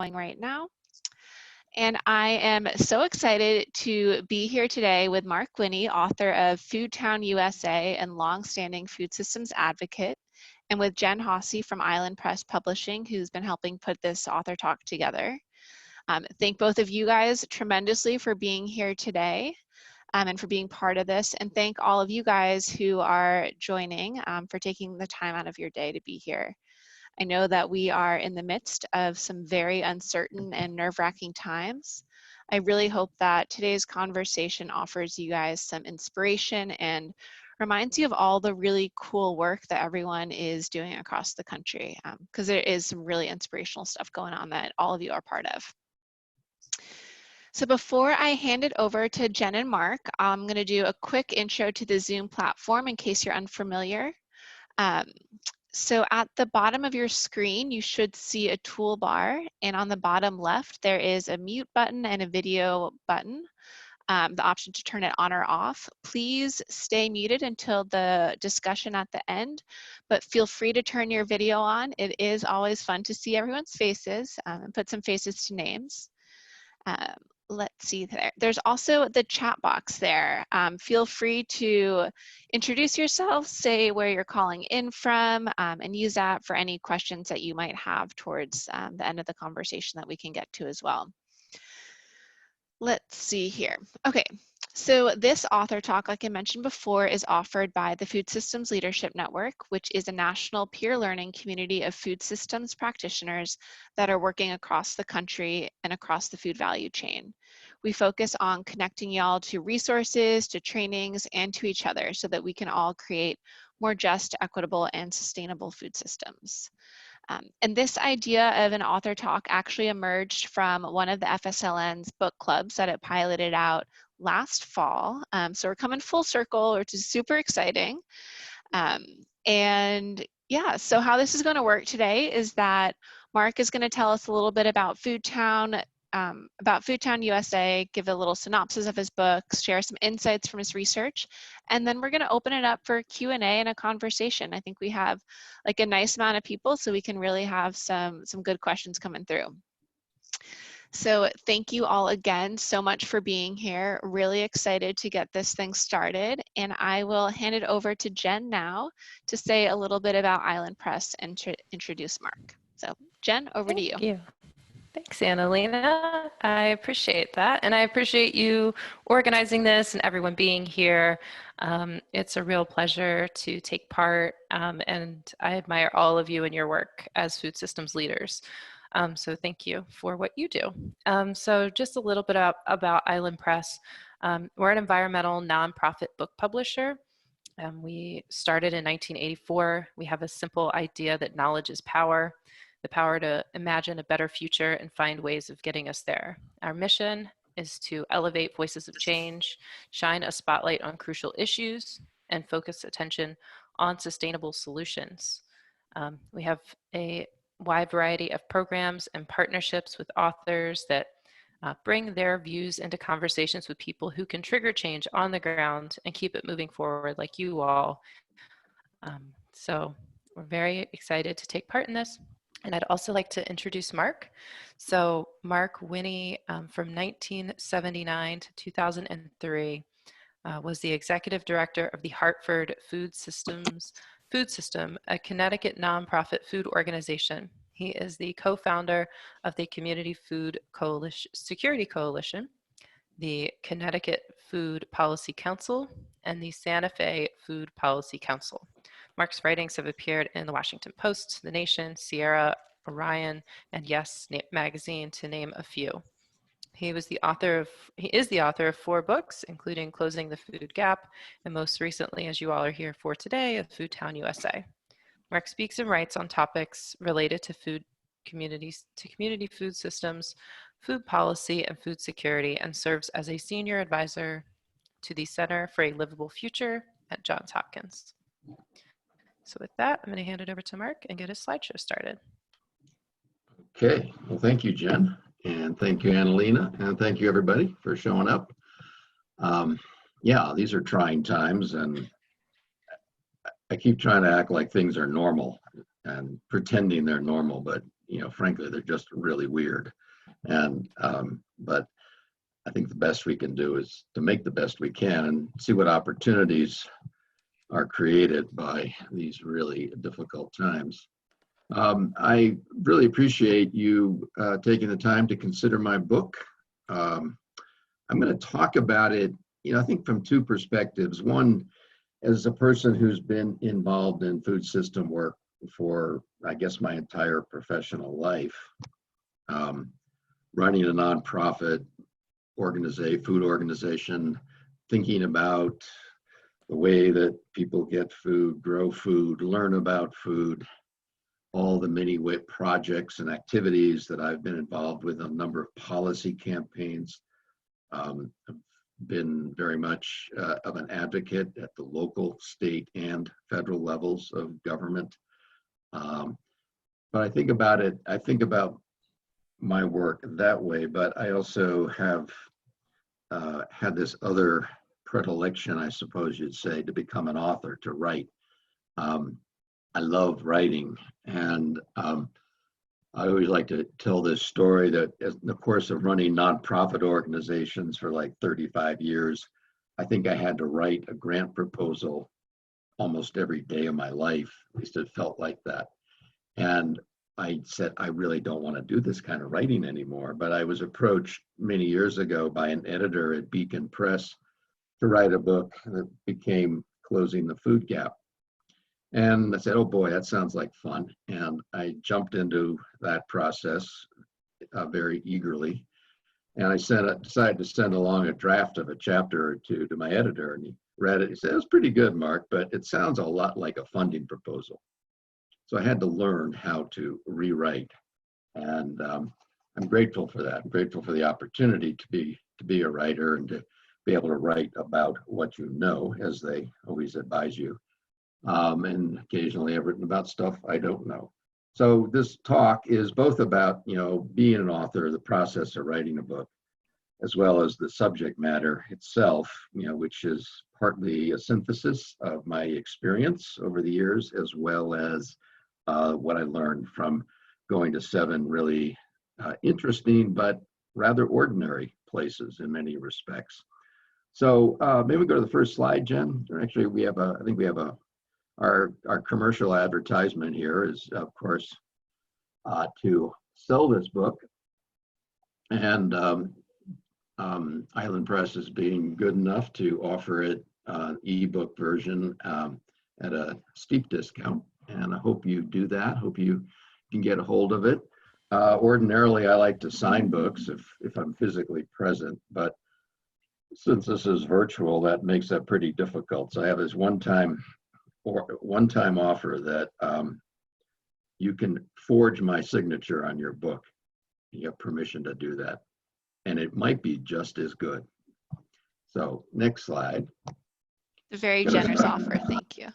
right now. And I am so excited to be here today with Mark Winne, author of Foodtown USA and longstanding food systems advocate, and with Jen Hossey from Island Press Publishing, who's been helping put this author talk together. Thank both of you guys tremendously for being here today and for being part of this. And thank all of you guys who are joining for taking the time out of your day to be here. I know that we are in the midst of some very uncertain and nerve-wracking times. I really hope that today's conversation offers you guys some inspiration and reminds you of all the really cool work that everyone is doing across the country, because there is some really inspirational stuff going on that all of you are part of. So before I hand it over to Jen and Mark, I'm going to do a quick intro to the Zoom platform in case you're unfamiliar. So at the bottom of your screen, you should see a toolbar, and on the bottom left, there is a mute button and a video button, the option to turn it on or off. Please stay muted until the discussion at the end, but feel free to turn your video on. It is always fun to see everyone's faces and put some faces to names. Let's see there. There's also the chat box there. Feel free to introduce yourself, say where you're calling in from, and use that for any questions that you might have towards the end of the conversation that we can get to as well. Let's see here. Okay, so this author talk, like I mentioned before, is offered by the Food Systems Leadership Network, which is a national peer learning community of food systems practitioners that are working across the country and across the food value chain. We focus on connecting y'all to resources, to trainings, and to each other so that we can all create more just, equitable, and sustainable food systems. And this idea of an author talk actually emerged from one of the FSLN's book clubs that it piloted out last fall. So we're coming full circle, which is super exciting. And yeah, so how this is going to work today is that Mark is going to tell us a little bit about Foodtown USA, give a little synopsis of his books, share some insights from his research, and then we're going to open it up for Q&A and a conversation. I think we have like a nice amount of people, so we can really have some good questions coming through. So thank you all again so much for being here. Really excited to get this thing started, and I will hand it over to Jen now to say a little bit about Island Press and to introduce Mark. So Jen, over to you. Thank you. Thanks, Annalena. I appreciate that. And I appreciate you organizing this and everyone being here. It's a real pleasure to take part, and I admire all of you and your work as food systems leaders. So thank you for what you do. So just a little bit about Island Press. We're an environmental nonprofit book publisher. We started in 1984. We have a simple idea that knowledge is power. The power to imagine a better future and find ways of getting us there. Our mission is to elevate voices of change, shine a spotlight on crucial issues, and focus attention on sustainable solutions. We have a wide variety of programs and partnerships with authors that bring their views into conversations with people who can trigger change on the ground and keep it moving forward like you all. So we're very excited to take part in this. And I'd also like to introduce Mark. So Mark Winne, from 1979 to 2003, was the executive director of the Hartford Food System, a Connecticut nonprofit food organization. He is the co-founder of the Community Food Security Coalition, the Connecticut Food Policy Council, and the Santa Fe Food Policy Council. Mark's writings have appeared in the Washington Post, The Nation, Sierra, Orion, and Yes Magazine, to name a few. He is the author of 4 books, including Closing the Food Gap, and most recently, as you all are here for today, Foodtown USA. Mark speaks and writes on topics related to community food systems, food policy, and food security, and serves as a senior advisor to the Center for a Livable Future at Johns Hopkins. So with that, I'm going to hand it over to Mark and get his slideshow started. Okay, well, thank you, Jen, and thank you, Annalena, and thank you, everybody, for showing up. Yeah, these are trying times, and I keep trying to act like things are normal and pretending they're normal, but frankly, they're just really weird. And, but I think the best we can do is to make the best we can and see what opportunities are created by these really difficult times. I really appreciate you taking the time to consider my book. I'm going to talk about it, I think from two perspectives. One, as a person who's been involved in food system work for, I guess, my entire professional life, running a nonprofit food organization, thinking about the way that people get food, grow food, learn about food, all the many projects and activities that I've been involved with, a number of policy campaigns. I've been very much of an advocate at the local, state, and federal levels of government. But I think about my work that way, but I also have had this other predilection, I suppose you'd say, to become an author, to write. I love writing, and I always like to tell this story that in the course of running nonprofit organizations for like 35 years, I think I had to write a grant proposal almost every day of my life. At least it felt like that. And I said, I really don't want to do this kind of writing anymore. But I was approached many years ago by an editor at Beacon Press to write a book that became Closing the Food Gap. And I said, oh boy, that sounds like fun. And I jumped into that process very eagerly. And I decided to send along a draft of a chapter or two to my editor. And he read it. He said, it was pretty good, Mark, but it sounds a lot like a funding proposal. So I had to learn how to rewrite. And I'm grateful for that. I'm grateful for the opportunity to be a writer and to be able to write about what you know, as they always advise you. And occasionally I've written about stuff I don't know. So this talk is both about, being an author, the process of writing a book, as well as the subject matter itself, which is partly a synthesis of my experience over the years, as well as what I learned from going to 7 really interesting but rather ordinary places in many respects. So maybe we go to the first slide, Jen. Or actually, I think we have our commercial advertisement here is, of course, to sell this book. And Island Press is being good enough to offer it ebook version at a steep discount. And I hope you do that. Hope you can get a hold of it. Ordinarily, I like to sign books if I'm physically present, but since this is virtual, that makes that pretty difficult. So I have this one-time offer that you can forge my signature on your book. You have permission to do that, and it might be just as good. So next slide. A very generous offer, thank you.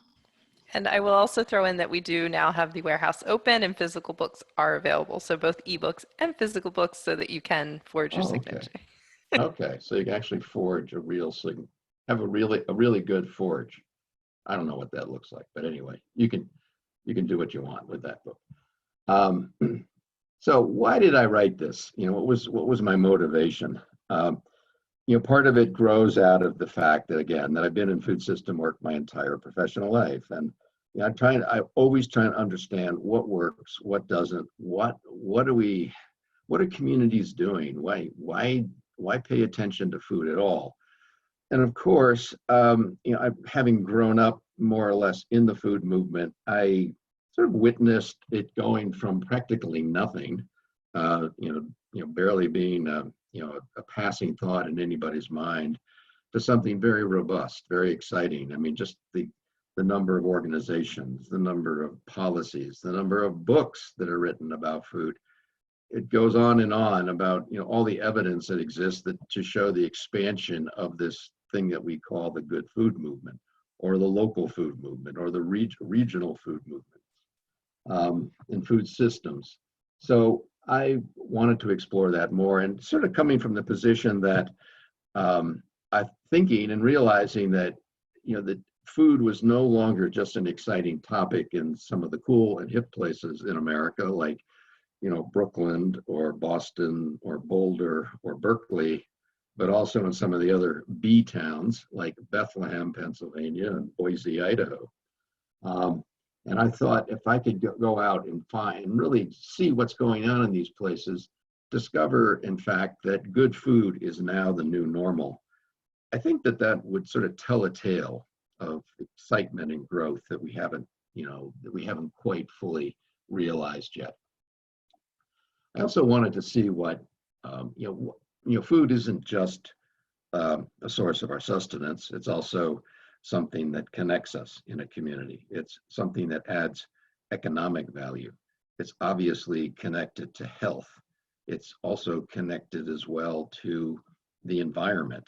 And I will also throw in that we do now have the warehouse open and physical books are available. So both ebooks and physical books, so that you can forge your signature. Okay, so you can actually forge a real signature, have a really good forge. I don't know what that looks like, but anyway, you can do what you want with that book. So why did I write this? What was my motivation? Part of it grows out of the fact that, again, that I've been in food system work my entire professional life, and I always try to understand what works, what doesn't, what are communities doing? Why pay attention to food at all? And of course, having grown up more or less in the food movement, I sort of witnessed it going from practically nothing, barely being a passing thought in anybody's mind, to something very robust, very exciting. I mean, just the number of organizations, the number of policies, the number of books that are written about food. It goes on and on about all the evidence that exists to show the expansion of this thing that we call the good food movement, or the local food movement, or the regional food movement, and food systems. So I wanted to explore that more, and sort of coming from the position that I'm thinking and realizing that that food was no longer just an exciting topic in some of the cool and hip places in America, like Brooklyn or Boston or Boulder or Berkeley, but also in some of the other B towns like Bethlehem, Pennsylvania, and Boise, Idaho. And I thought if I could go out and find and really see what's going on in these places, discover, in fact, that good food is now the new normal, I think that would sort of tell a tale of excitement and growth that we haven't quite fully realized yet. I also wanted to see what, food isn't just a source of our sustenance. It's also something that connects us in a community. It's something that adds economic value. It's obviously connected to health. It's also connected as well to the environment.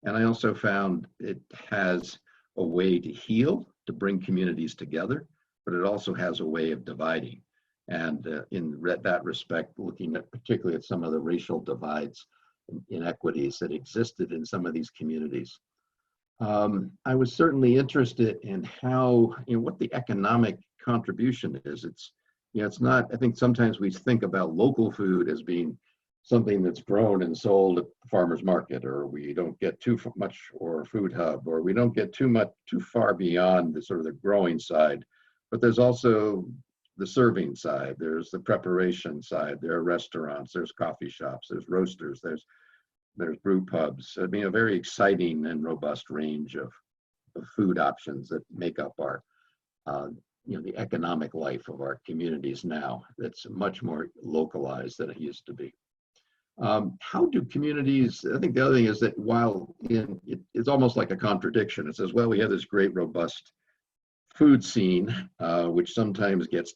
And I also found it has a way to heal, to bring communities together, but it also has a way of dividing. And in that respect, looking at particularly at some of the racial divides and inequities that existed in some of these communities. I was certainly interested in how, what the economic contribution is. It's not, I think sometimes we think about local food as being something that's grown and sold at the farmer's market, or we don't get too much, or a food hub, or we don't get too far beyond the sort of the growing side. But there's also the serving side, there's the preparation side, there are restaurants, there's coffee shops, there's roasters, there's brew pubs. I mean, a very exciting and robust range of food options that make up our, the economic life of our communities now. That's much more localized than it used to be. How do communities, I think the other thing is that while it's almost like a contradiction. It says, well, we have this great robust food scene, which sometimes gets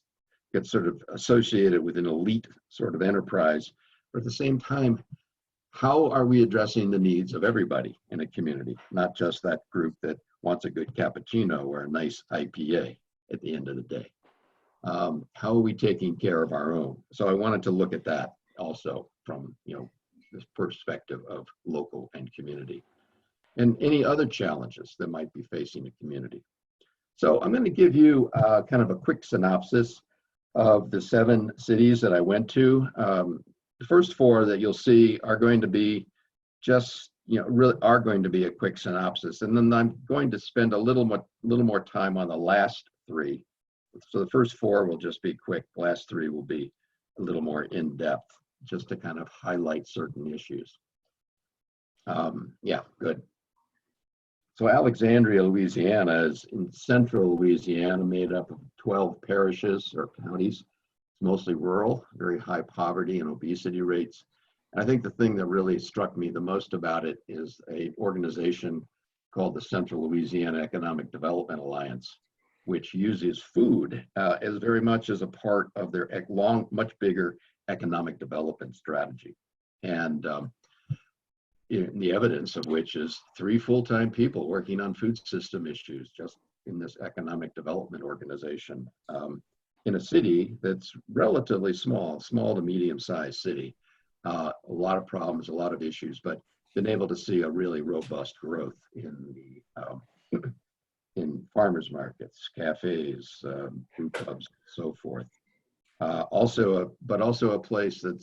sort of associated with an elite sort of enterprise, but at the same time, how are we addressing the needs of everybody in a community, not just that group that wants a good cappuccino or a nice IPA at the end of the day? How are we taking care of our own? So I wanted to look at that also from this perspective of local and community, and any other challenges that might be facing a community. So I'm going to give you kind of a quick synopsis of the 7 cities that I went to. The first 4 that you'll see are going to be really are going to be a quick synopsis, and then I'm going to spend a little more time on the last 3. So the first 4 will just be quick. The last 3 will be a little more in depth, just to kind of highlight certain issues. Good. So Alexandria, Louisiana is in central Louisiana, made up of 12 parishes or counties. It's mostly rural, very high poverty and obesity rates. And I think the thing that really struck me the most about it is an organization called the Central Louisiana Economic Development Alliance, which uses food as very much as a part of their much bigger economic development strategy. And the evidence of which is 3 full-time people working on food system issues just in this economic development organization in a city that's relatively small to medium-sized city. A lot of problems, a lot of issues, but been able to see a really robust growth in the in farmers markets, cafes, food pubs, so forth. But also a place that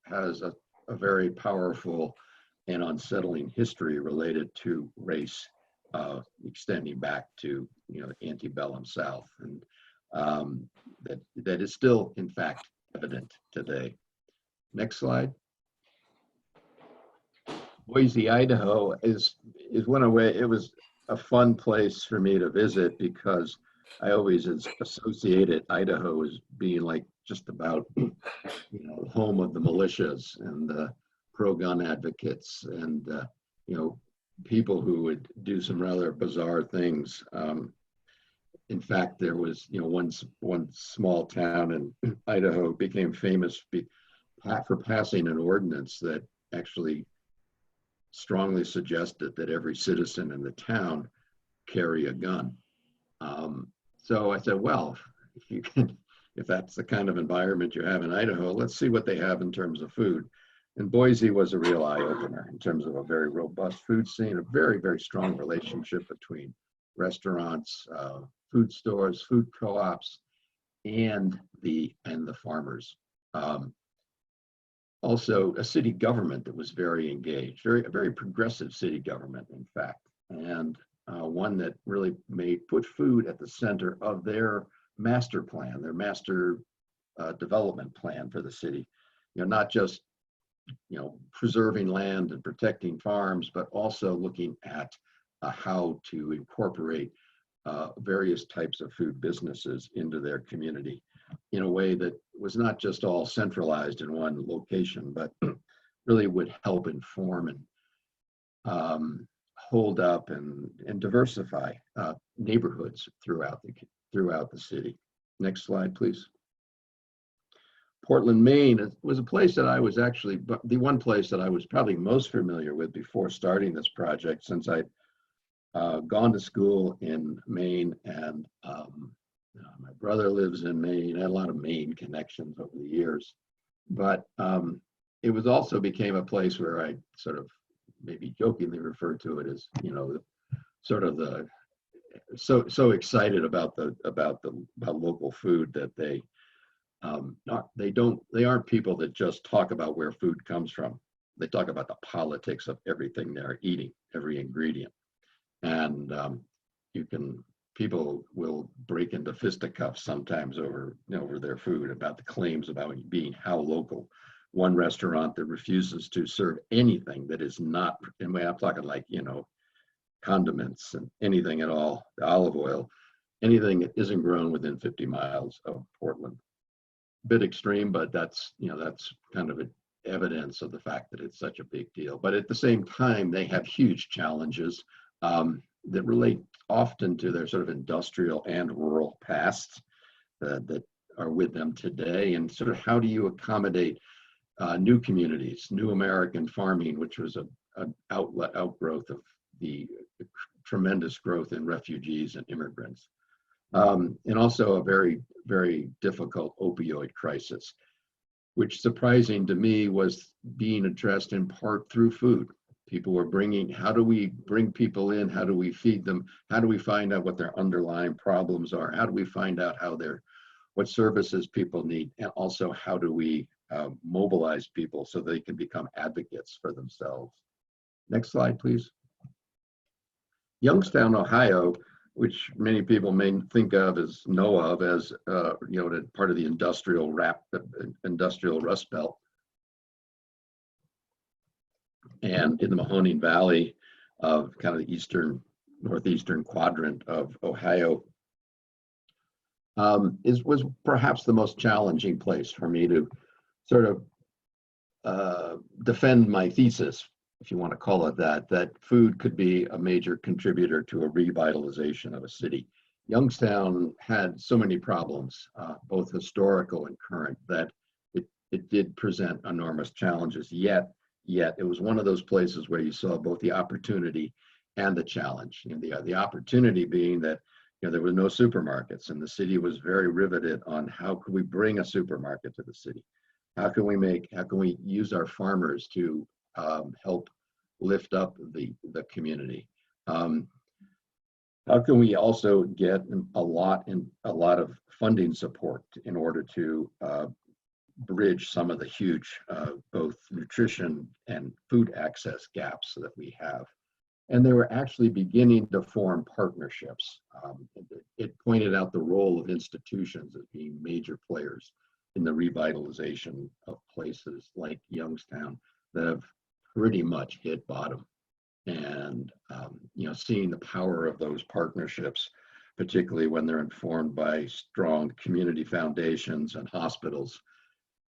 has a very powerful and unsettling history related to race, extending back to the antebellum South, and that is still, in fact, evident today. Next slide. Boise, Idaho is one way. It was a fun place for me to visit because I always associated Idaho as being like just about home of the militias and the pro-gun advocates and people who would do some rather bizarre things. In fact, there was one small town in Idaho became famous for passing an ordinance that actually strongly suggested that every citizen in the town carry a gun. So I said, well, if that's the kind of environment you have in Idaho, let's see what they have in terms of food. And Boise was a real eye-opener in terms of a very robust food scene, a very, very strong relationship between restaurants, food stores, food co-ops, and the farmers. Also, a city government that was very engaged, a very progressive city government, in fact, and one that really put food at the center of their master plan, their master development plan for the city. Not just preserving land and protecting farms, but also looking at how to incorporate various types of food businesses into their community in a way that was not just all centralized in one location, but really would help inform and hold up and diversify neighborhoods throughout the city. Next slide, please. Portland, Maine was a place that I was actually, the one place that I was probably most familiar with before starting this project, since I'd gone to school in Maine, and my brother lives in Maine. I had a lot of Maine connections over the years, but it was also became a place where I sort of maybe jokingly referred to it as, so excited about local food that they aren't people that just talk about where food comes from. They talk about the politics of everything they're eating, every ingredient. And people will break into fisticuffs sometimes over their food, about the claims about being how local. One restaurant that refuses to serve anything that is not, and I'm talking like, condiments and anything at all, olive oil, anything that isn't grown within 50 miles of Portland. Bit extreme, but that's kind of evidence of the fact that it's such a big deal. But at the same time, they have huge challenges that relate often to their sort of industrial and rural past that are with them today, and sort of how do you accommodate new communities, new American farming, which was an outgrowth of the tremendous growth in refugees and immigrants. And also a very, very difficult opioid crisis, which, surprising to me, was being addressed in part through food. People were how do we bring people in? How do we feed them? How do we find out what their underlying problems are? How do we find out what services people need? And also, how do we mobilize people so they can become advocates for themselves? Next slide, please. Youngstown, Ohio, which many people may know of as part of the industrial Rust Belt, and in the Mahoning Valley of kind of the northeastern quadrant of Ohio, was perhaps the most challenging place for me to sort of defend my thesis, if you want to call it that food could be a major contributor to a revitalization of a city. Youngstown had so many problems, both historical and current, that it did present enormous challenges, yet it was one of those places where you saw both the opportunity and the challenge. The opportunity being that there were no supermarkets, and the city was very riveted on how could we bring a supermarket to the city? How can we use our farmers to help lift up the community? How can we also get a lot of funding support in order to bridge some of the huge both nutrition and food access gaps that we have? And they were actually beginning to form partnerships. It pointed out the role of institutions as being major players in the revitalization of places like Youngstown that have pretty much hit bottom. And seeing the power of those partnerships, particularly when they're informed by strong community foundations and hospitals,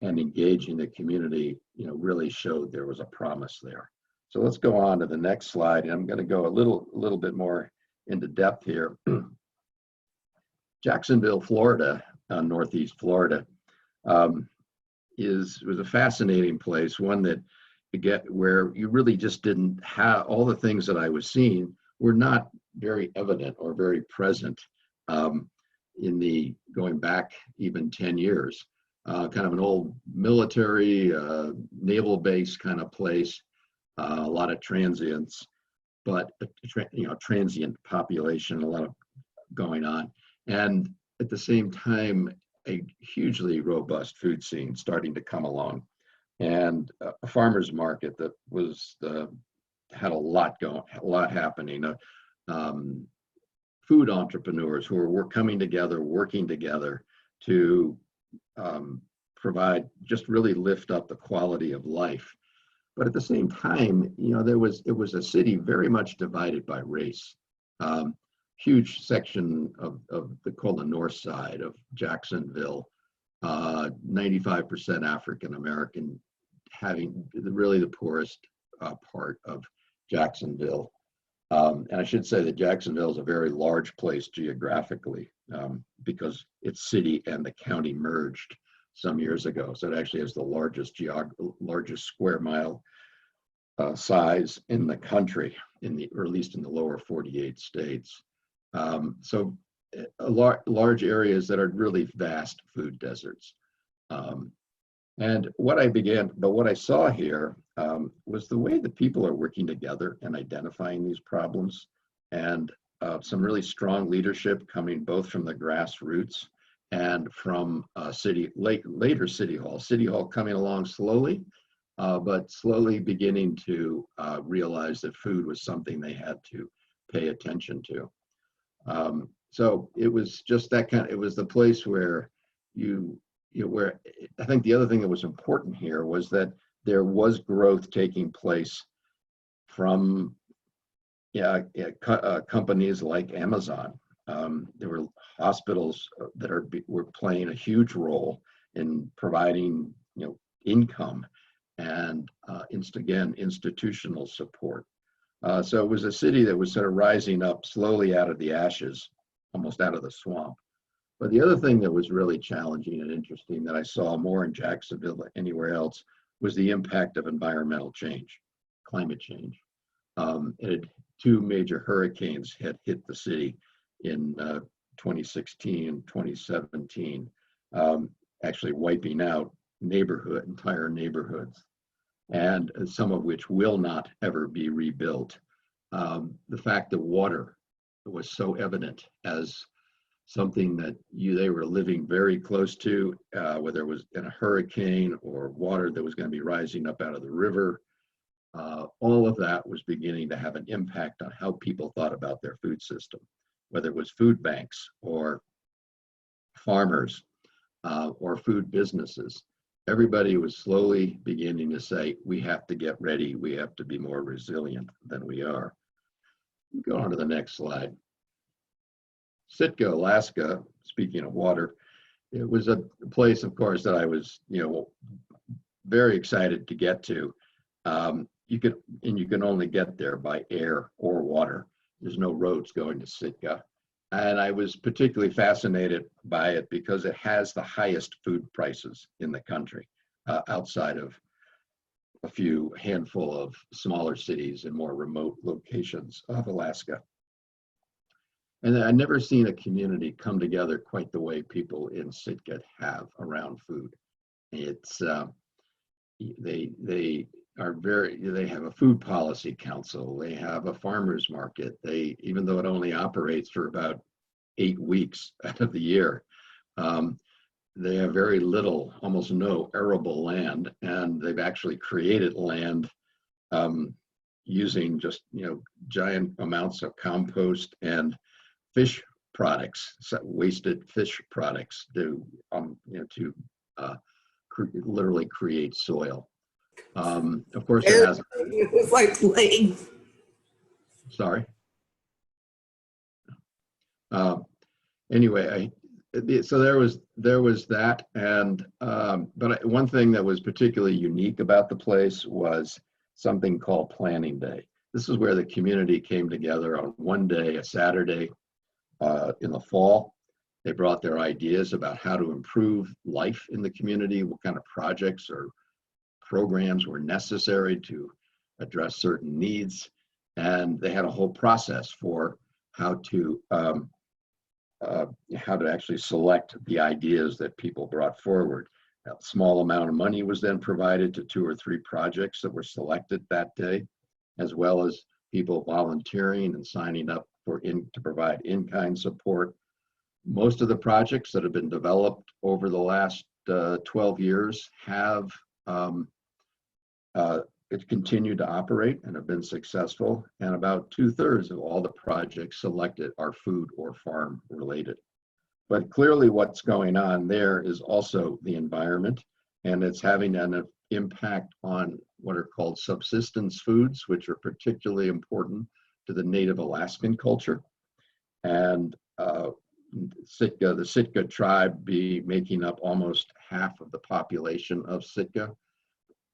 and engaging the community, really showed there was a promise there. So let's go on to the next slide, and I'm going to go a little bit more into depth here. Jacksonville, Florida, Northeast Florida, was a fascinating place, one that where you really just didn't have all the things that I was seeing were not very evident or very present going back even 10 years. Kind of an old military, naval base kind of place, a lot of transients, but transient population, a lot of going on. And at the same time, a hugely robust food scene starting to come along, and a farmer's market that was had a lot happening. Food entrepreneurs who were coming together, working together to provide, just really lift up the quality of life. But at the same time, you know, it was a city very much divided by race. Huge section of called the north side of Jacksonville, 95% African American, having really the poorest part of Jacksonville. And I should say that Jacksonville is a very large place geographically, because its city and the county merged some years ago. So it actually has the largest square mile size in the country, or at least in the lower 48 states. So large areas that are really vast food deserts. And what I saw here was the way that people are working together and identifying these problems, and some really strong leadership coming both from the grassroots and from later City Hall. City Hall coming along slowly, but slowly beginning to realize that food was something they had to pay attention to. So it was just that it was the place where where I think the other thing that was important here was that there was growth taking place from companies like Amazon. There were hospitals that were playing a huge role in providing, you know, income and again, institutional support. So it was a city that was sort of rising up slowly out of the ashes, almost out of the swamp. But the other thing that was really challenging and interesting that I saw more in Jacksonville than anywhere else was the impact of environmental change, climate change. Two major hurricanes had hit the city in 2016 and 2017, actually wiping out entire neighborhoods, and some of which will not ever be rebuilt. The fact that water was so evident as something that they were living very close to, whether it was in a hurricane or water that was going to be rising up out of the river. All of that was beginning to have an impact on how people thought about their food system, whether it was food banks or farmers or food businesses. Everybody was slowly beginning to say, we have to get ready, we have to be more resilient than we are. Go on to the next slide. Sitka, Alaska, speaking of water, it was a place, of course, that I was, you know, very excited to get to. You can only get there by air or water. There's no roads going to Sitka. And I was particularly fascinated by it because it has the highest food prices in the country, outside of a handful of smaller cities and more remote locations of Alaska. And I'd never seen a community come together quite the way people in Sitka have around food. It's they have a food policy council, they have a farmers market. Even though it only operates for about 8 weeks out of the year, they have very little, almost no arable land, and they've actually created land using just, you know, giant amounts of compost and fish products, wasted fish products, literally create soil. Of course, it has. It was like playing. Sorry. Anyway, so there was that, and but one thing that was particularly unique about the place was something called Planning Day. This is where the community came together on one day, a Saturday, in the fall. They brought their ideas about how to improve life in the community, what kind of projects or programs were necessary to address certain needs, and they had a whole process for how to actually select the ideas that people brought forward. A small amount of money was then provided to 2 or 3 projects that were selected that day, as well as people volunteering and signing up to provide in-kind support. Most of the projects that have been developed over the last 12 years have it continued to operate and have been successful. And about 2/3 of all the projects selected are food or farm related. But clearly what's going on there is also the environment, and it's having an impact on what are called subsistence foods, which are particularly important to the native Alaskan culture. And the Sitka tribe be making up almost half of the population of Sitka.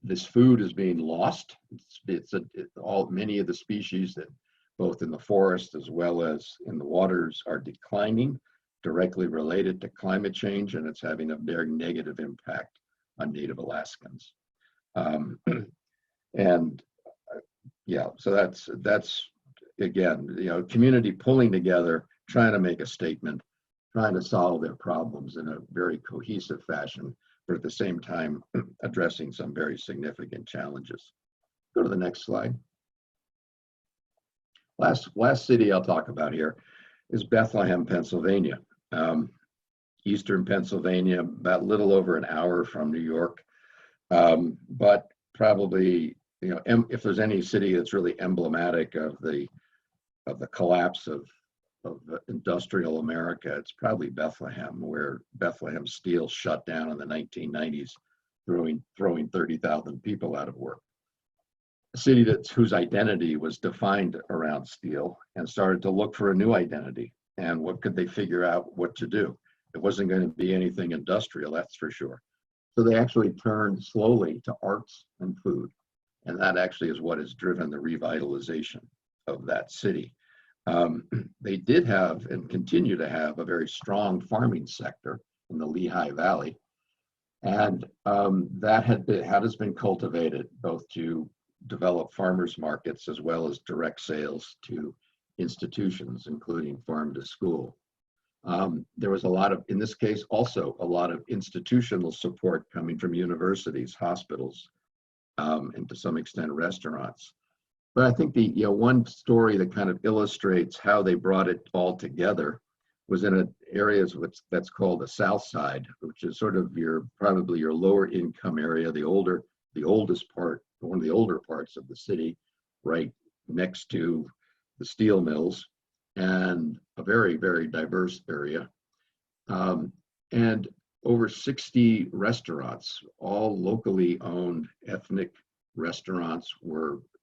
This food is being lost. Many of the species that both in the forest as well as in the waters are declining, directly related to climate change, and it's having a very negative impact on native Alaskans. Yeah, so that's again, community pulling together, trying to make a statement, trying to solve their problems in a very cohesive fashion, but at the same time addressing some very significant challenges. Go to the next slide. Last city I'll talk about here is Bethlehem, Pennsylvania. Eastern Pennsylvania, about a little over an hour from New York, but probably, if there's any city that's really emblematic of the collapse of industrial America, it's probably Bethlehem, where Bethlehem Steel shut down in the 1990s, throwing 30,000 people out of work. A city whose identity was defined around steel and started to look for a new identity. And what could they figure out what to do? It wasn't going to be anything industrial, that's for sure. So they actually turned slowly to arts and food. And that actually is what has driven the revitalization of that city. They did have and continue to have a very strong farming sector in the Lehigh Valley. And that has been cultivated both to develop farmers markets as well as direct sales to institutions, including farm to school. There was in this case, also a lot of institutional support coming from universities, hospitals, and to some extent restaurants. But I think the one story that kind of illustrates how they brought it all together was in an area that's called the South Side, which is sort of probably your lower income area, the oldest part, one of the older parts of the city, right next to the steel mills, and a very, very diverse area. And over 60 restaurants, all locally owned ethnic restaurants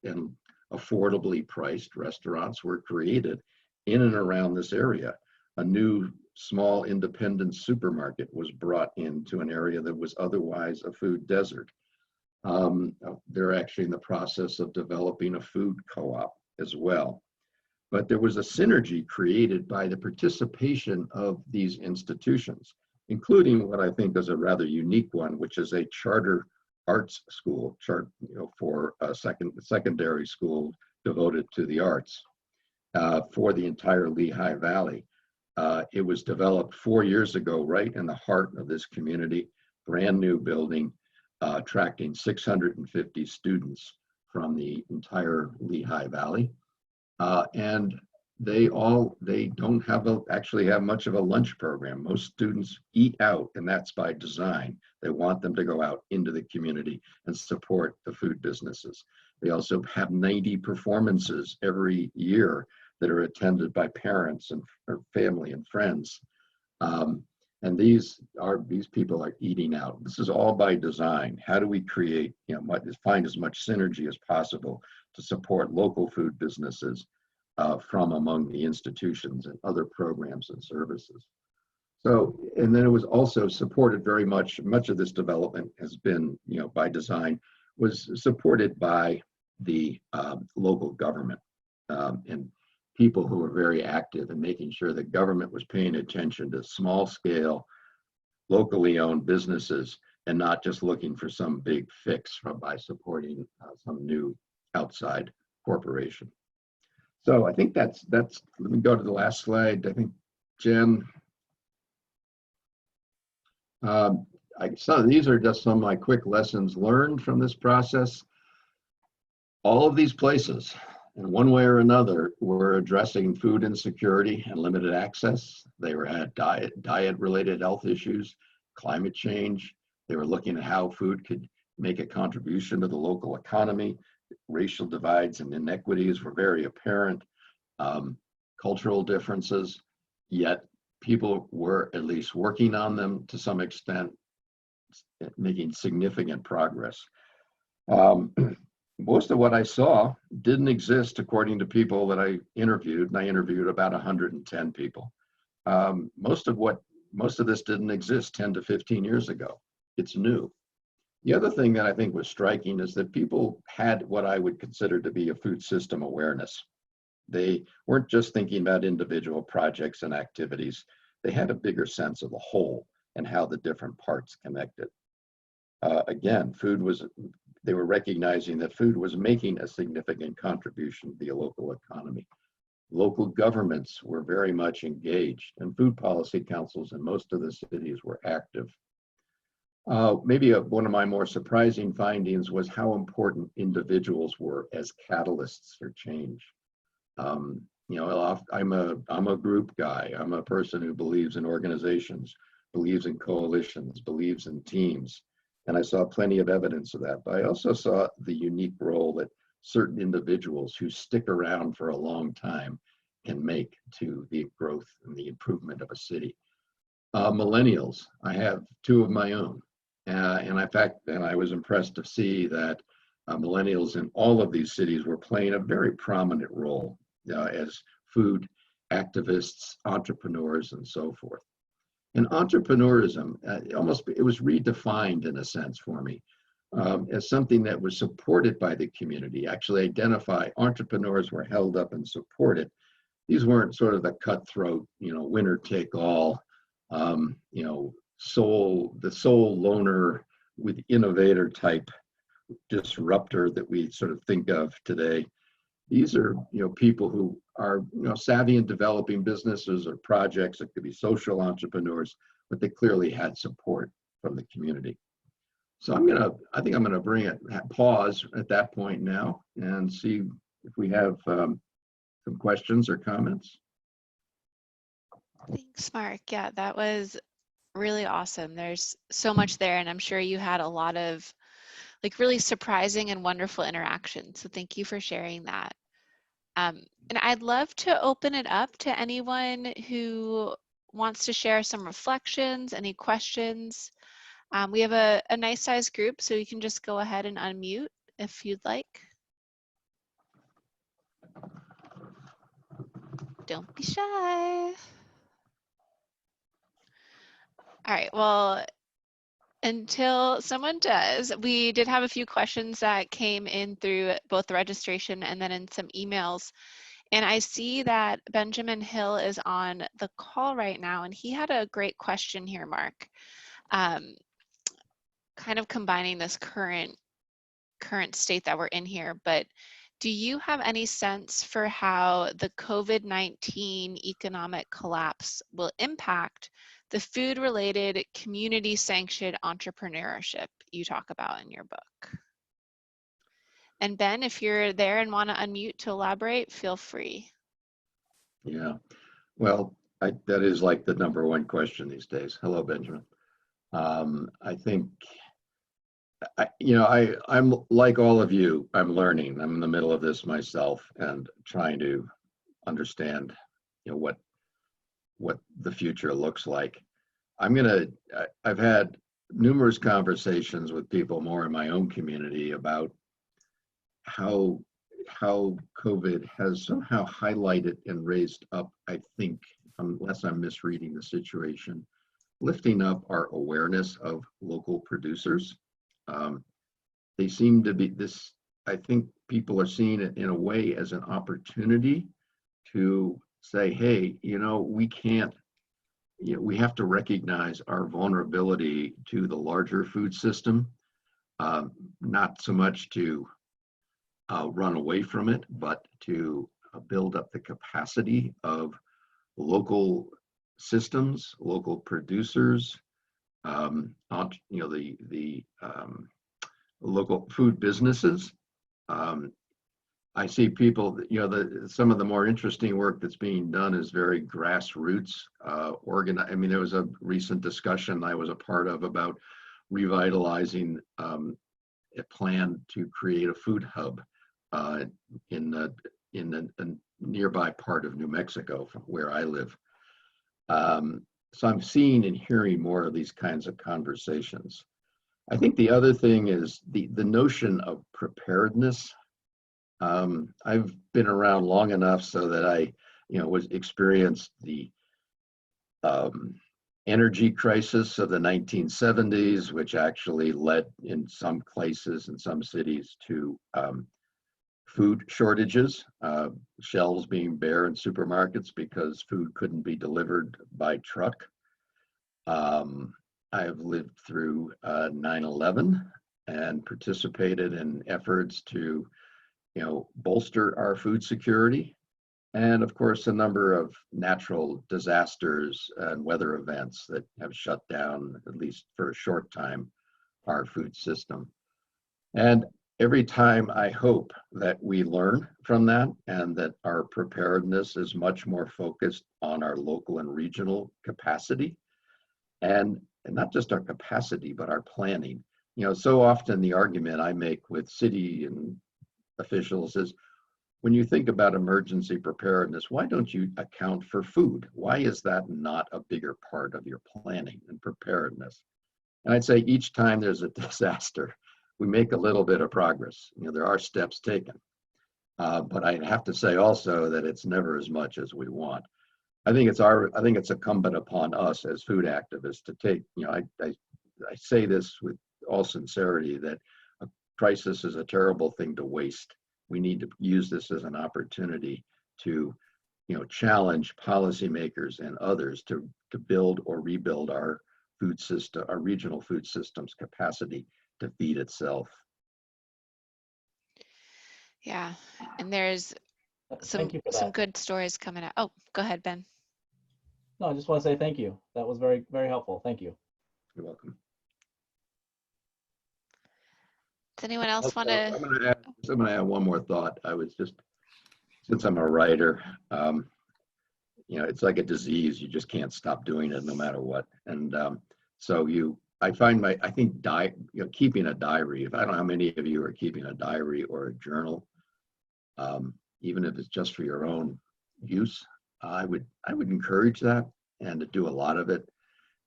and affordably priced restaurants were created in and around this area. A new small independent supermarket was brought into an area that was otherwise a food desert. They're actually in the process of developing a food co-op as well. But there was a synergy created by the participation of these institutions, including what I think is a rather unique one, which is a charter arts school, for a secondary school devoted to the arts for the entire Lehigh Valley. It was developed 4 years ago, right in the heart of this community, brand new building, attracting 650 students from the entire Lehigh Valley. And they don't actually have much of a lunch program. Most students eat out, and that's by design. They want them to go out into the community and support the food businesses. They also have 90 performances every year that are attended by parents and family and friends. And these people are eating out. This is all by design. How do we create, find as much synergy as possible to support local food businesses from among the institutions and other programs and services? So, and then it was also supported very much of this development has been, by design, was supported by the local government and people who were very active in making sure the government was paying attention to small scale, locally owned businesses and not just looking for some big fix by supporting some new outside corporation. So I think that's, let me go to the last slide. I think, Jen, so these are just some of my quick lessons learned from this process. All of these places in one way or another, were addressing food insecurity and limited access. They were at diet-related health issues, climate change. They were looking at how food could make a contribution to the local economy. Racial divides and inequities were very apparent. Cultural differences, yet people were at least working on them to some extent, making significant progress. Most of what I saw didn't exist according to people that I interviewed, and I interviewed about 110 people. Most of this didn't exist 10 to 15 years ago. It's new. The other thing that I think was striking is that people had what I would consider to be a food system awareness. They weren't just thinking about individual projects and activities. They had a bigger sense of the whole and how the different parts connected. Again, they were recognizing that food was making a significant contribution to the local economy. Local governments were very much engaged, and food policy councils in most of the cities were active. Maybe one of my more surprising findings was how important individuals were as catalysts for change. I'm a group guy. I'm a person who believes in organizations, believes in coalitions, believes in teams. And I saw plenty of evidence of that. But I also saw the unique role that certain individuals who stick around for a long time can make to the growth and the improvement of a city. Millennials, I have two of my own. And I was impressed to see that millennials in all of these cities were playing a very prominent role as food activists, entrepreneurs, and so forth. And entrepreneurism, it was redefined in a sense for me as something that was supported by the community. Actually entrepreneurs were held up and supported. These weren't sort of the cutthroat, winner take all, the sole loner with innovator type disruptor that we sort of think of today. These are, people who are, savvy in developing businesses or projects. It could be social entrepreneurs, but they clearly had support from the community. So I think I'm gonna pause at that point now and see if we have some questions or comments. Thanks, Mark. Yeah, that was really awesome. There's so much there, and I'm sure you had a lot of really surprising and wonderful interactions. So thank you for sharing that. And I'd love to open it up to anyone who wants to share some reflections, any questions. We have a nice sized group, so you can just go ahead and unmute if you'd like. Don't be shy. All right, well, until someone does, we did have a few questions that came in through both the registration and then in some emails. And I see that Benjamin Hill is on the call right now, and he had a great question here, Mark. Kind of combining this current state that we're in here, but do you have any sense for how the COVID-19 economic collapse will impact the food-related community-sanctioned entrepreneurship you talk about in your book? And Ben, if you're there and want to unmute to elaborate, feel free. Yeah, well, that is like the number one question these days. Hello, Benjamin. I think, I'm like all of you, I'm learning. I'm in the middle of this myself and trying to understand, what the future looks like. I've had numerous conversations with people more in my own community about how COVID has somehow highlighted and raised up, I think, unless I'm misreading the situation, lifting up our awareness of local producers. They seem to be I think people are seeing it in a way as an opportunity to say, hey, we can't, we have to recognize our vulnerability to the larger food system, not so much to run away from it, but to build up the capacity of local systems, local producers, the local food businesses, I see people, some of the more interesting work that's being done is very grassroots, I mean, there was a recent discussion I was a part of about revitalizing a plan to create a food hub in a nearby part of New Mexico from where I live. So I'm seeing and hearing more of these kinds of conversations. I think the other thing is the notion of preparedness. I've been around long enough so that I, was experienced the energy crisis of the 1970s, which actually led in some places in some cities to food shortages, shelves being bare in supermarkets because food couldn't be delivered by truck. I've lived through 9/11 and participated in efforts to, bolster our food security. And of course, a number of natural disasters and weather events that have shut down, at least for a short time, our food system. And every time I hope that we learn from that and that our preparedness is much more focused on our local and regional capacity, and not just our capacity, but our planning. So often the argument I make with city and officials is, when you think about emergency preparedness, why don't you account for food? Why is that not a bigger part of your planning and preparedness? And I'd say each time there's a disaster, we make a little bit of progress. There are steps taken. But I have to say also that it's never as much as we want. I think it's incumbent upon us as food activists to take, I say this with all sincerity, that a crisis is a terrible thing to waste. We need to use this as an opportunity to, challenge policymakers and others to build or rebuild our food system, our regional food system's capacity to feed itself. Yeah, and there's Thank you for some that. good stories coming out. Oh, go ahead, Ben. No, I just want to say thank you. That was very, very helpful. Thank you. You're welcome. Does anyone else want I'm to? going to add one more thought. Since I'm a writer, it's like a disease. You just can't stop doing it no matter what. And I think keeping a diary, I don't know how many of you are keeping a diary or a journal, even if it's just for your own use, I would encourage that and to do a lot of it.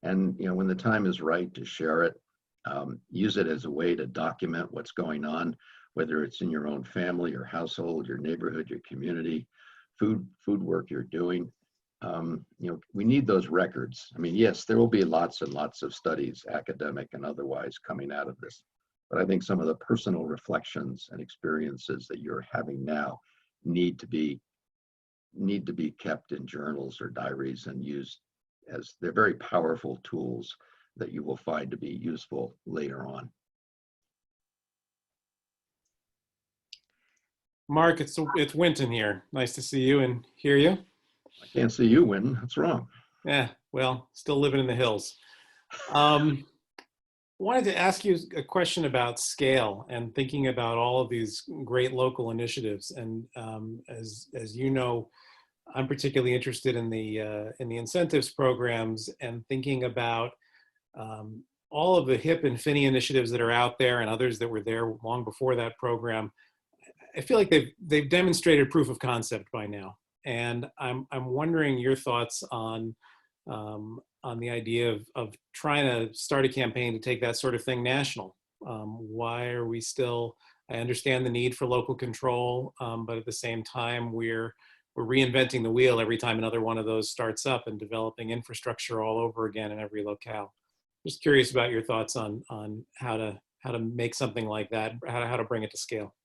And, when the time is right to share it, use it as a way to document what's going on, whether it's in your own family, your household, your neighborhood, your community, food work you're doing. We need those records. I mean, yes, there will be lots and lots of studies, academic and otherwise, coming out of this. But I think some of the personal reflections and experiences that you're having now need to be kept in journals or diaries and used, as they're very powerful tools that you will find to be useful later on. Mark, it's Winton here. Nice to see you and hear you. I can't see you, Winton. What's wrong? Yeah, well, still living in the hills. Wanted to ask you a question about scale and thinking about all of these great local initiatives. And as you know, I'm particularly interested in the incentives programs and thinking about all of the HIP and FINI initiatives that are out there and others that were there long before that program. I feel like they've demonstrated proof of concept by now, and I'm wondering your thoughts on the idea of trying to start a campaign to take that sort of thing national. Why are we still? I understand the need for local control, but at the same time, we're reinventing the wheel every time another one of those starts up and developing infrastructure all over again in every locale. Just curious about your thoughts on how to make something like that, how to bring it to scale.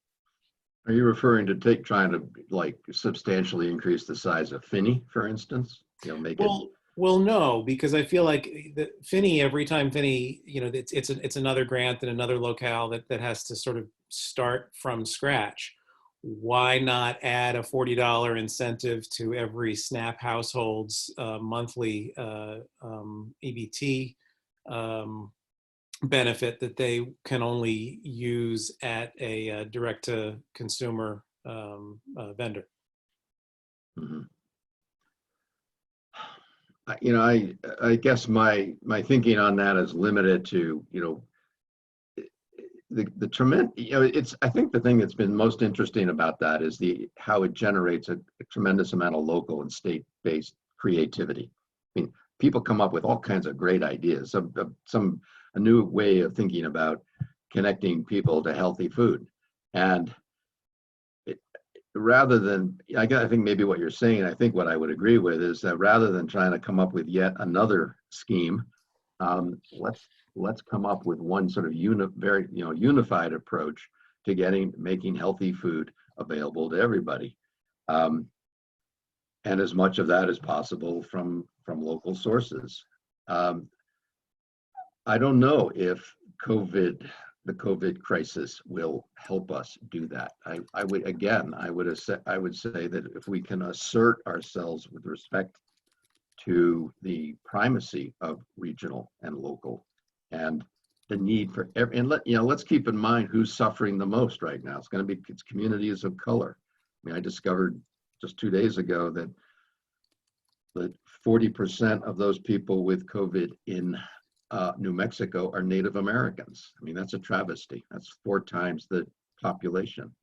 Are you referring to trying to like substantially increase the size of FINI, for instance? Well, no, because I feel like the FINI, every time FINI, it's another grant and another locale that has to sort of start from scratch. Why not add a $40 incentive to every SNAP household's monthly EBT benefit that they can only use at a direct-to-consumer vendor. Mhm. I guess my thinking on that is limited to, the tremendous, I think the thing that's been most interesting about that is how it generates a tremendous amount of local and state-based creativity. I mean, people come up with all kinds of great ideas, a new way of thinking about connecting people to healthy food. And rather than, I think maybe what you're saying, I think what I would agree with is that rather than trying to come up with yet another scheme, let's come up with one sort of unified approach to making healthy food available to everybody, and as much of that as possible from local sources. I don't know if the COVID crisis will help us do that. I would say that if we can assert ourselves with respect to the primacy of regional and local, and the need for let's keep in mind who's suffering the most right now. It's communities of color. I mean, I discovered just 2 days ago that 40% of those people with COVID in New Mexico are Native Americans. I mean, that's a travesty. That's 4 times the population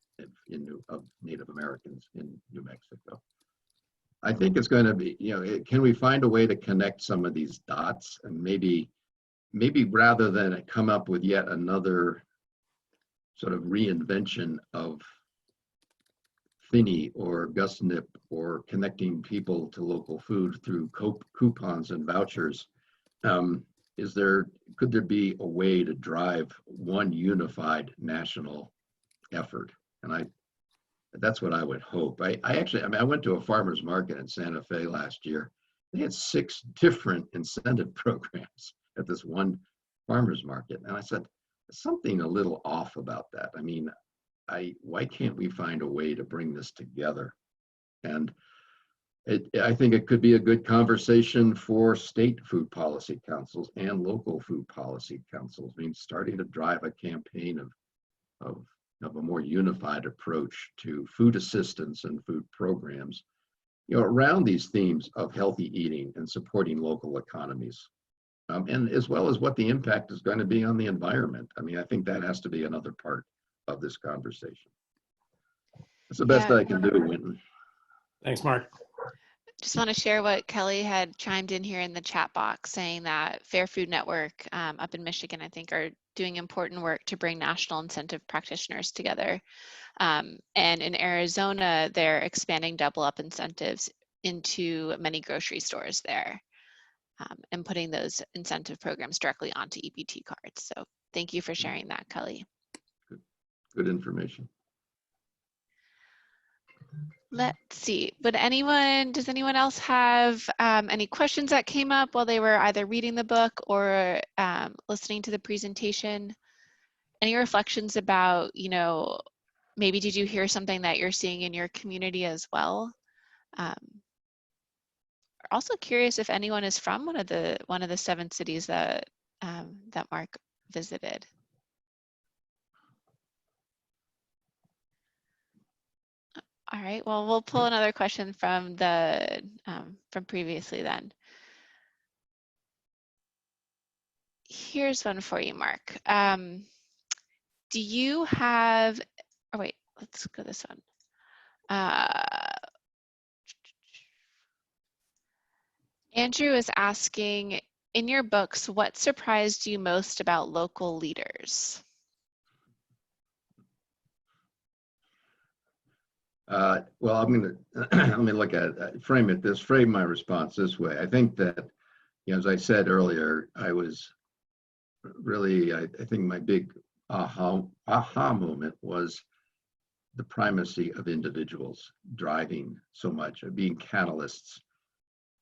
of Native Americans in New Mexico. I think it's going to be, can we find a way to connect some of these dots, and maybe rather than come up with yet another sort of reinvention of Finney or GusNip or connecting people to local food through coupons and vouchers, could there be a way to drive one unified national effort? And that's what I would hope. I went to a farmer's market in Santa Fe last year. They had 6 different incentive programs at this one farmer's market. And I said, something a little off about that. I mean, why can't we find a way to bring this together? And I think it could be a good conversation for state food policy councils and local food policy councils. I mean, starting to drive a campaign of a more unified approach to food assistance and food programs, around these themes of healthy eating and supporting local economies, and as well as what the impact is going to be on the environment. I mean, I think that has to be another part of this conversation. That's the best I can do, Winton. Thanks, Mark. Just want to share what Kelly had chimed in here in the chat box, saying that Fair Food Network up in Michigan, I think, are doing important work to bring national incentive practitioners together. And in Arizona, they're expanding double up incentives into many grocery stores there, and putting those incentive programs directly onto EBT cards. So thank you for sharing that, Kelly. Good information. Let's see, does anyone else have any questions that came up while they were either reading the book or listening to the presentation? Any reflections about, maybe did you hear something that you're seeing in your community as well? Also curious if anyone is from one of the 7 cities that Mark visited. All right, well, we'll pull another question from from previously then. Here's one for you, Mark. Do you have, oh wait, let's go this one. Andrew is asking, in your books, what surprised you most about local leaders? Well, I'm going to let me frame my response this way. I think that, as I said earlier, I was really, I think my big aha moment was the primacy of individuals driving so much, of being catalysts,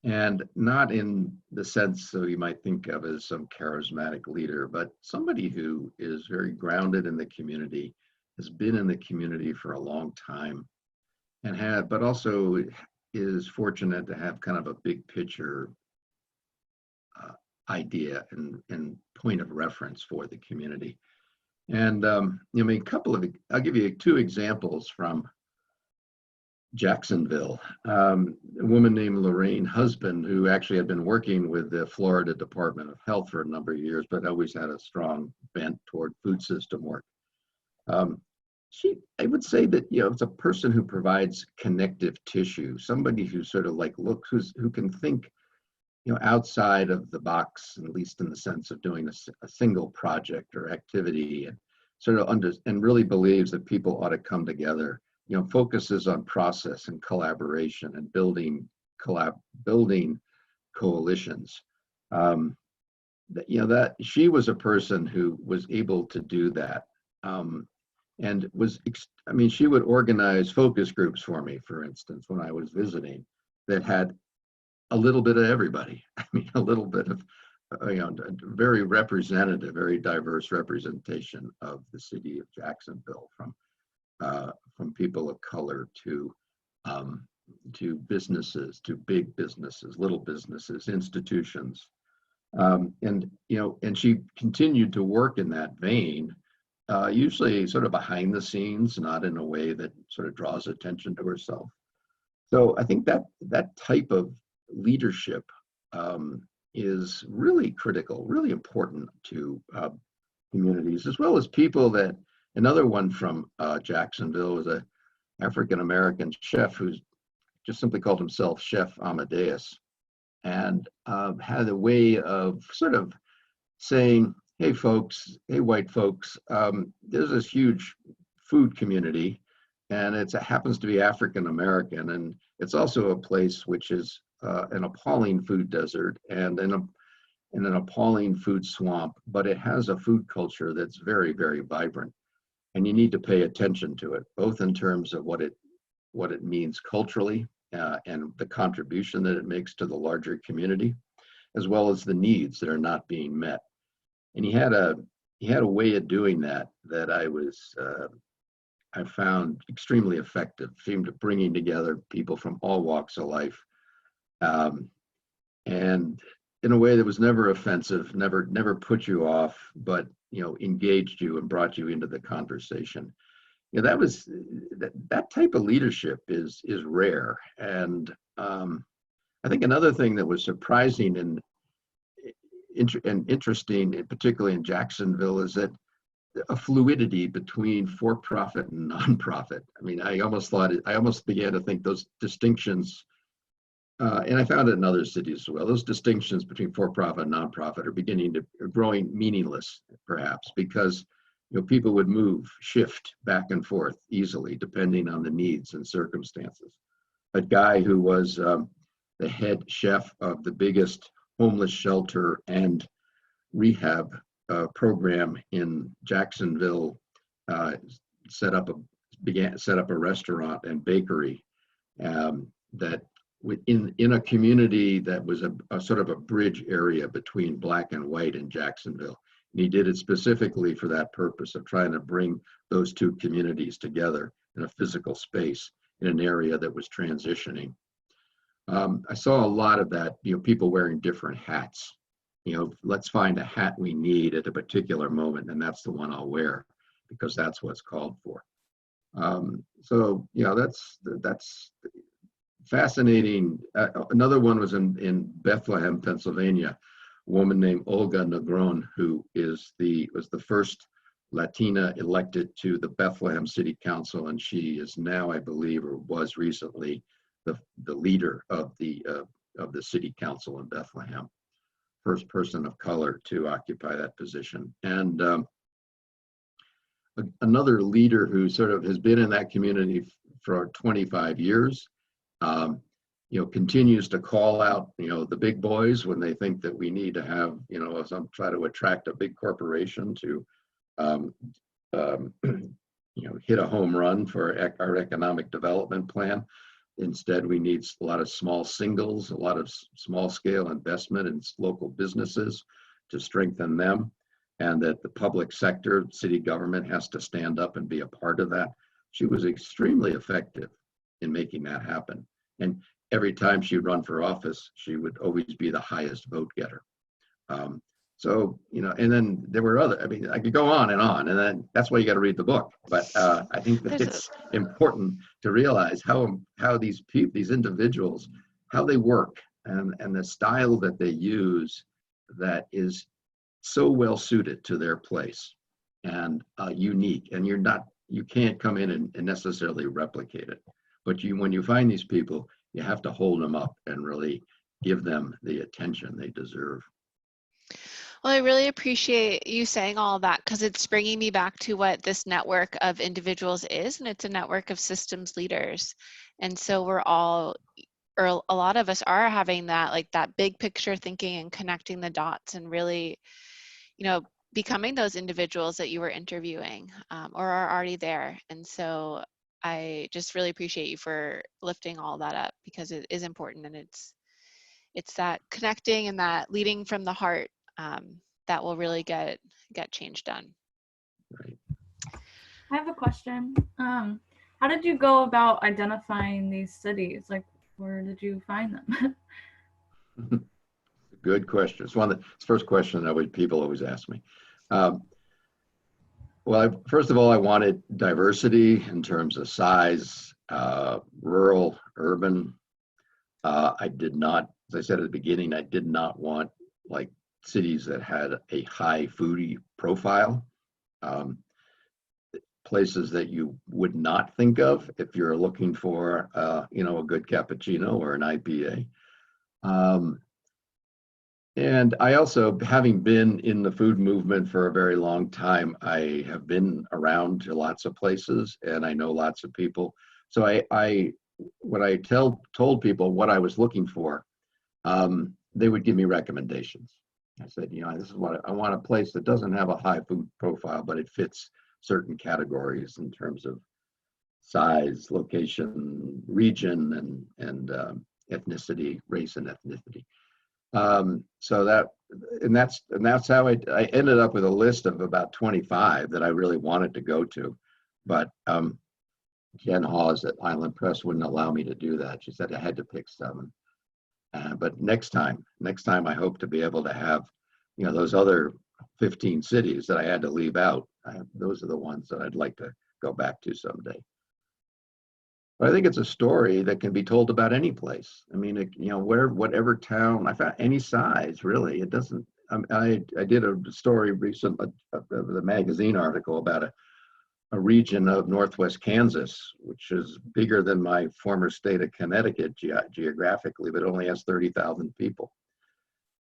and not in the sense so you might think of as some charismatic leader, but somebody who is very grounded in the community, has been in the community for a long time, but also is fortunate to have kind of a big picture idea and point of reference for the community. And I'll give you 2 examples from Jacksonville. A woman named Lorraine Husband, who actually had been working with the Florida Department of Health for a number of years, but always had a strong bent toward food system work. I would say that, it's a person who provides connective tissue, somebody who sort of like who can think, outside of the box, at least in the sense of doing a single project or activity, and sort of and really believes that people ought to come together, focuses on process and collaboration and building coalitions. That she was a person who was able to do that. And she would organize focus groups for me, for instance, when I was visiting, that had a little bit of everybody. A little bit of, very representative, very diverse representation of the city of Jacksonville, from people of color to businesses, to big businesses, little businesses, institutions. And she continued to work in that vein. Usually sort of behind the scenes, not in a way that sort of draws attention to herself. So I think that type of leadership is really critical, really important to communities, as well as people that, another one from Jacksonville was a African-American chef who's just simply called himself Chef Amadeus, and had a way of sort of saying, hey folks, hey white folks, there's this huge food community, and it happens to be African American, and it's also a place which is an appalling food desert and an appalling food swamp, but it has a food culture that's very, very vibrant, and you need to pay attention to it, both in terms of what it means culturally and the contribution that it makes to the larger community, as well as the needs that are not being met. And he had a way of doing that I found extremely effective. Seemed to bringing together people from all walks of life, and in a way that was never offensive, never put you off, but engaged you and brought you into the conversation. That type of leadership is rare, and I think another thing that was surprising and interesting, particularly in Jacksonville, is that a fluidity between for-profit and nonprofit. I almost began to think those distinctions, and I found it in other cities as well, those distinctions between for-profit and nonprofit are growing meaningless, perhaps, because people would shift back and forth easily, depending on the needs and circumstances. A guy who was the head chef of the biggest homeless shelter and rehab program in Jacksonville set up a restaurant and bakery that in a community that was a sort of a bridge area between black and white in Jacksonville. And he did it specifically for that purpose of trying to bring those two communities together in a physical space in an area that was transitioning. I saw a lot of that, people wearing different hats. Let's find a hat we need at a particular moment, and that's the one I'll wear because that's what's called for. So that's fascinating. Another one was in Bethlehem, Pennsylvania. A woman named Olga Negron, who was the first Latina elected to the Bethlehem City Council, and she is now, I believe, or was recently, the leader of the City Council in Bethlehem. First person of color to occupy that position. And another leader who sort of has been in that community for 25 years, continues to call out, the big boys when they think that we need to have, try to attract a big corporation to, hit a home run for our economic development plan. Instead, we need a lot of small singles, a lot of small scale investment in local businesses to strengthen them, and that the public sector, city government, has to stand up and be a part of that. She was extremely effective in making that happen. And every time she'd run for office, she would always be the highest vote getter. So, you know, and then there were other, I mean, I could go on, and then that's why you got to read the book. But I think that it's important to realize how these people, these individuals, how they work, and the style that they use that is so well suited to their place and unique. And you can't come in and necessarily replicate it. But when you find these people, you have to hold them up and really give them the attention they deserve. Well, I really appreciate you saying all that, because it's bringing me back to what this network of individuals is, and it's a network of systems leaders. And so we're all, or a lot of us are having that, like that big picture thinking and connecting the dots and really, you know, becoming those individuals that you were interviewing or are already there. And so I just really appreciate you for lifting all that up, because it is important, and it's that connecting and that leading from the heart that will really get change done. Right. I have a question. How did you go about identifying these cities? Like, where did you find them? Good question. It's the first question that people always ask me. Well, first of all, I wanted diversity in terms of size, rural, urban. I did not, as I said at the beginning, I did not want like cities that had a high foodie profile. Places that you would not think of if you're looking for, you know, a good cappuccino or an IPA. And I also, having been in the food movement for a very long time, I have been around to lots of places, and I know lots of people. So when I told people what I was looking for, they would give me recommendations. I said, you know, this is what I want: a place that doesn't have a high food profile, but it fits certain categories in terms of size, location, region, and ethnicity, race, and ethnicity. So that's how I ended up with a list of about 25 that I really wanted to go to, but Jen Hawes at Island Press wouldn't allow me to do that. She said I had to pick 7. But next time I hope to be able to have, you know, those other 15 cities that I had to leave out. Those are the ones that I'd like to go back to someday. But I think it's a story that can be told about any place. I mean, you know, whatever town, I found any size, really. It doesn't. I did a story recently, the magazine article about a region of Northwest Kansas, which is bigger than my former state of Connecticut geographically, but only has 30,000 people.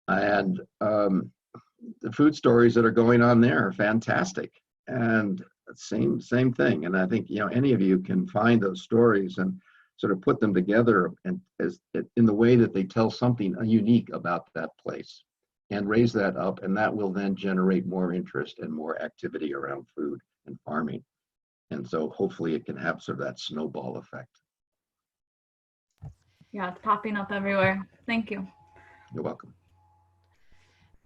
And the food stories that are going on there are fantastic. And same thing. And I think, you know, any of you can find those stories and sort of put them together and in the way that they tell something unique about that place, and raise that up, and that will then generate more interest and more activity around food and farming. And so hopefully it can have sort of that snowball effect. Yeah, it's popping up everywhere. Thank you. You're welcome.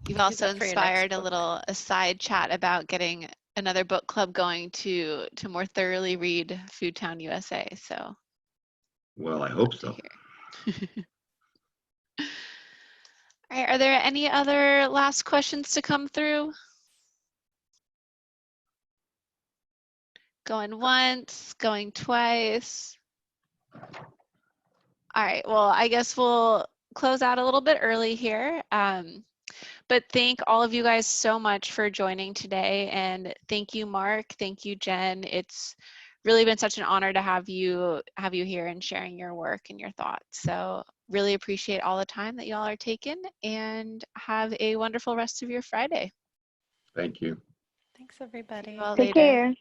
You've also inspired a side chat about getting another book club going to more thoroughly read Foodtown USA. So, well, I hope so. All right, are there any other last questions to come through? Going once, going twice. All right, well, I guess we'll close out a little bit early here. But thank all of you guys so much for joining today. And thank you, Mark. Thank you, Jen. It's really been such an honor to have you here and sharing your work and your thoughts. So really appreciate all the time that y'all are taking, and have a wonderful rest of your Friday. Thank you. Thanks, everybody. Take care.